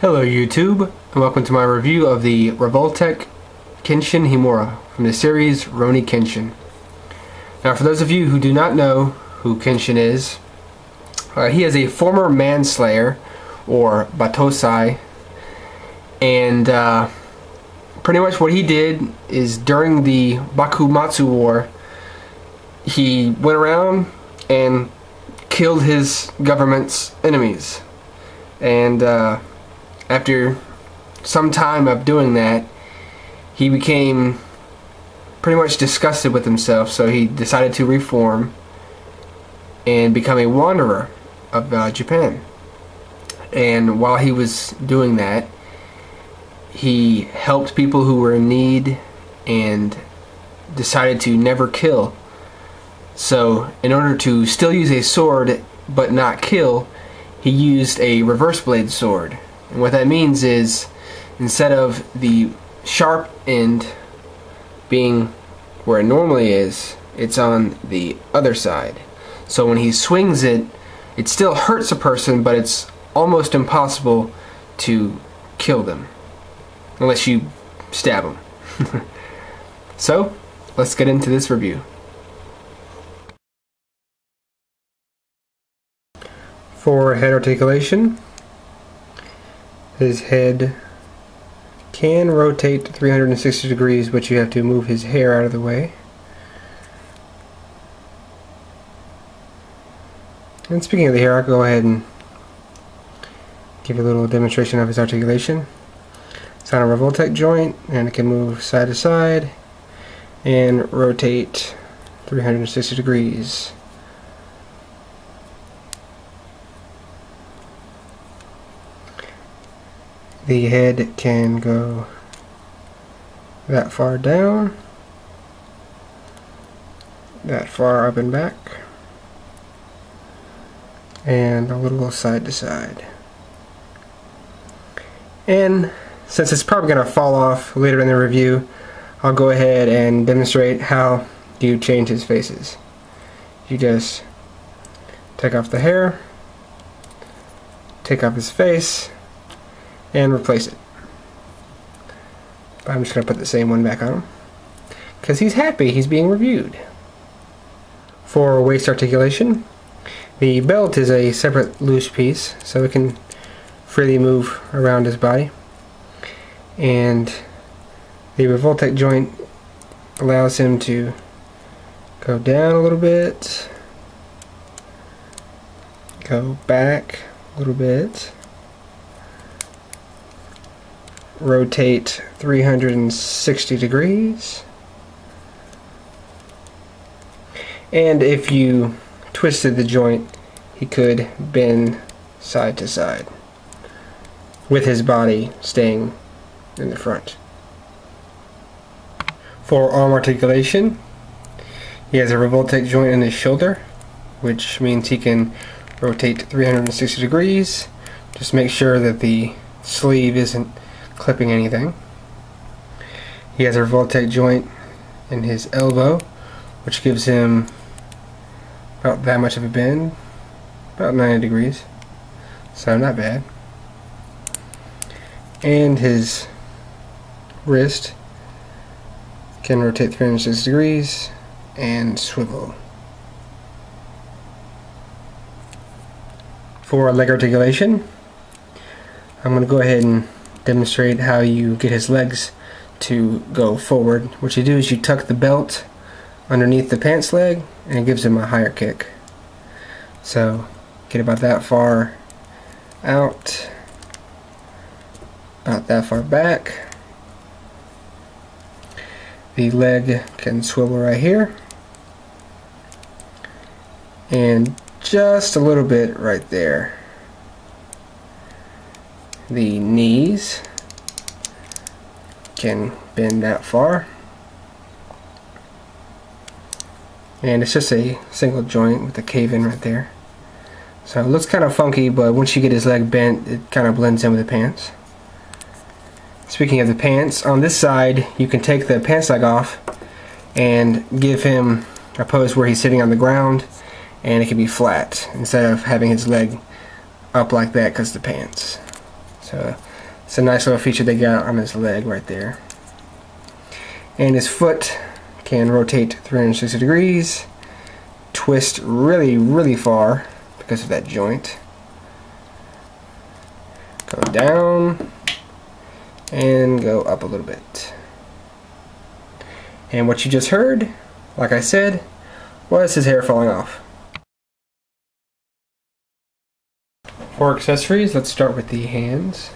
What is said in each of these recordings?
Hello YouTube, and welcome to my review of the Revoltech Kenshin Himura from the series Rurouni Kenshin. Now for those of you who do not know who Kenshin is, he is a former manslayer, or Batosai, and pretty much what he did is during the Bakumatsu War, he went around and killed his government's enemies. And after some time of doing that, he became pretty much disgusted with himself, so he decided to reform and become a wanderer of Japan. And while he was doing that, he helped people who were in need and decided to never kill. So in order to still use a sword but not kill, he used a reverse blade sword. And what that means is, instead of the sharp end being where it normally is, it's on the other side. So when he swings it, it still hurts a person, but it's almost impossible to kill them unless you stab them. So let's get into this review. For head articulation, his head can rotate 360 degrees, but you have to move his hair out of the way. And speaking of the hair, I'll go ahead and give you a little demonstration of his articulation. It's on a Revoltech joint, and it can move side to side and rotate 360 degrees. The head can go that far down, that far up and back, and a little side to side. And since it's probably going to fall off later in the review, I'll go ahead and demonstrate how you change his faces. You just take off the hair, take off his face, and replace it. But I'm just going to put the same one back on him because he's happy he's being reviewed. For waist articulation, the belt is a separate loose piece, so it can freely move around his body. And the Revoltech joint allows him to go down a little bit, go back a little bit, rotate 360 degrees, and if you twisted the joint, he could bend side to side with his body staying in the front. For arm articulation, he has a Revoltech joint in his shoulder, which means he can rotate 360 degrees. Just make sure that the sleeve isn't clipping anything. He has a Revoltech joint in his elbow, which gives him about that much of a bend, about 90 degrees, so not bad. And his wrist can rotate 360 degrees and swivel. For leg articulation, I'm going to go ahead and demonstrate how you get his legs to go forward. What you do is you tuck the belt underneath the pants leg, and it gives him a higher kick. So get about that far out, about that far back. The leg can swivel right here, and just a little bit right there. The knees can bend that far, and it's just a single joint with a cave-in right there. So it looks kind of funky, but once you get his leg bent, it kind of blends in with the pants. Speaking of the pants, on this side you can take the pants leg off and give him a pose where he's sitting on the ground, and it can be flat instead of having his leg up like that because of the pants. So It's a nice little feature they got on his leg right there. And his foot can rotate 360 degrees, twist really, really far because of that joint. Go down and go up a little bit. And what you just heard, like I said, was his hair falling off. For accessories, let's start with the hands.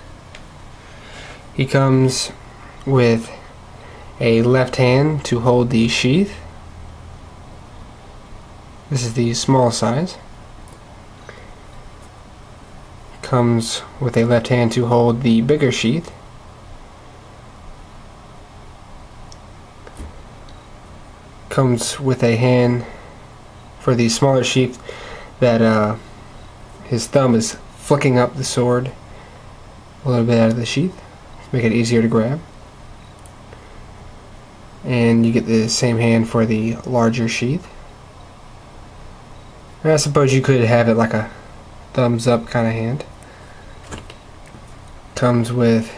He comes with a left hand to hold the sheath. This is the small size. Comes with a left hand to hold the bigger sheath. Comes with a hand for the smaller sheath that his thumb is flicking up the sword a little bit out of the sheath to make it easier to grab. And you get the same hand for the larger sheath. And I suppose you could have it like a thumbs up kind of hand. Comes with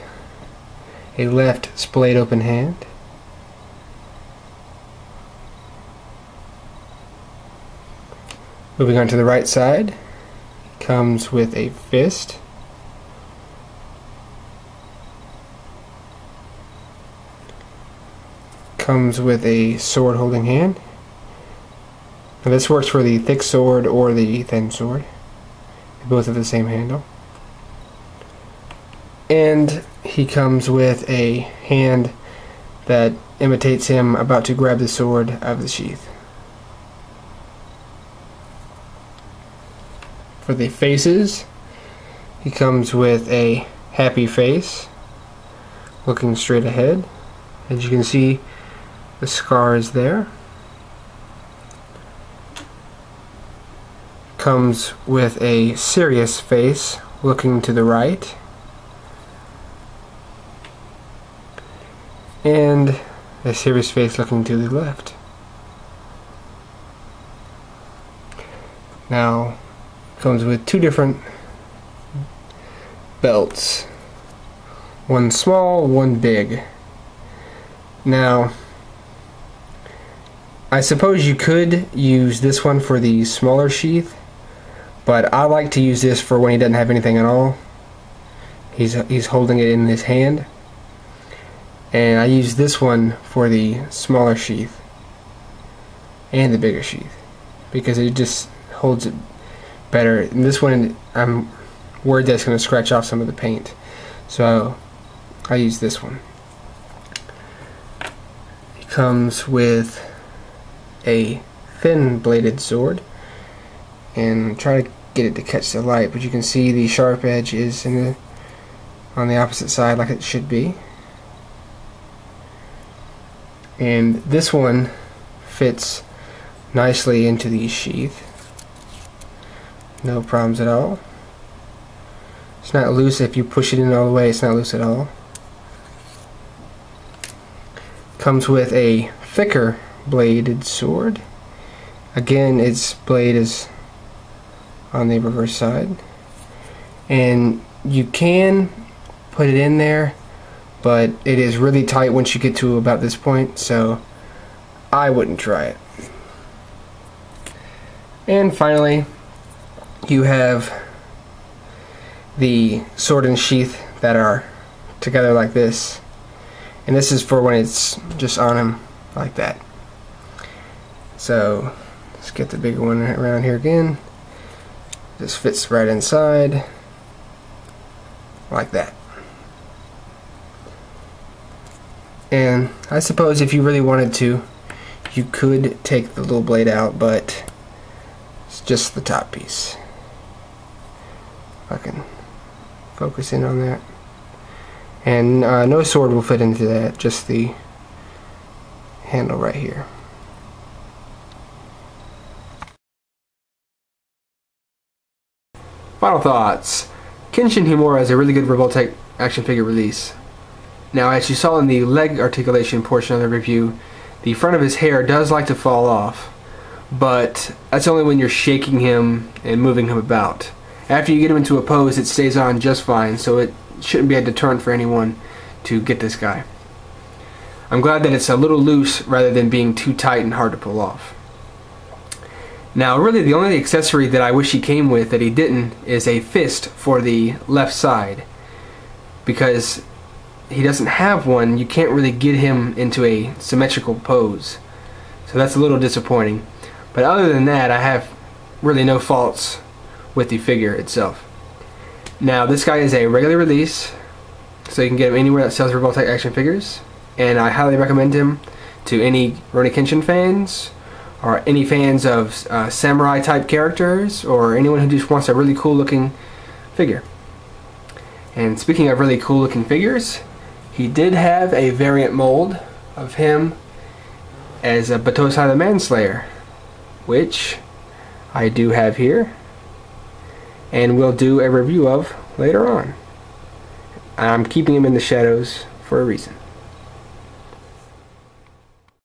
a left splayed open hand. Moving on to the right side, comes with a fist. Comes with a sword holding hand. Now this works for the thick sword or the thin sword. They both have the same handle. And he comes with a hand that imitates him about to grab the sword out of the sheath. For the faces, he comes with a happy face, looking straight ahead. As you can see, the scar is there. Comes with a serious face, looking to the right. And a serious face looking to the left. Now, comes with two different belts. One small, one big. Now, I suppose you could use this one for the smaller sheath, but I like to use this for when he doesn't have anything at all. He's holding it in his hand. And I use this one for the smaller sheath and the bigger sheath because it just holds it better. And this one, I'm worried that it's going to scratch off some of the paint, so I use this one. It comes with a thin bladed sword, and try to get it to catch the light, but you can see the sharp edge is on the opposite side like it should be. And this one fits nicely into the sheath. No problems at all. It's not loose. If you push it in all the way, it's not loose at all. Comes with a thicker bladed sword. Again, its blade is on the reverse side. And you can put it in there, but it is really tight once you get to about this point, so I wouldn't try it. And finally, you have the sword and sheath that are together like this, and this is for when it's just on him like that. So let's get the bigger one around here again. This fits right inside like that. And I suppose if you really wanted to, you could take the little blade out, but it's just the top piece. I can focus in on that. And no sword will fit into that, just the handle right here. Final thoughts. Kenshin Himura is a really good Revoltech action figure release. Now, as you saw in the leg articulation portion of the review, the front of his hair does like to fall off, but that's only when you're shaking him and moving him about. After you get him into a pose, it stays on just fine, so it shouldn't be a deterrent for anyone to get this guy. I'm glad that it's a little loose rather than being too tight and hard to pull off. Now really the only accessory that I wish he came with that he didn't is a fist for the left side, because he doesn't have one. You can't really get him into a symmetrical pose, so that's a little disappointing. But other than that, I have really no faults with the figure itself. Now this guy is a regular release, so you can get him anywhere that sells Revoltech action figures, and I highly recommend him to any Rurouni Kenshin fans, or any fans of samurai type characters, or anyone who just wants a really cool looking figure. And speaking of really cool looking figures, he did have a variant mold of him as a Batosai the Manslayer, which I do have here and will do a review of later on. I'm keeping him in the shadows for a reason.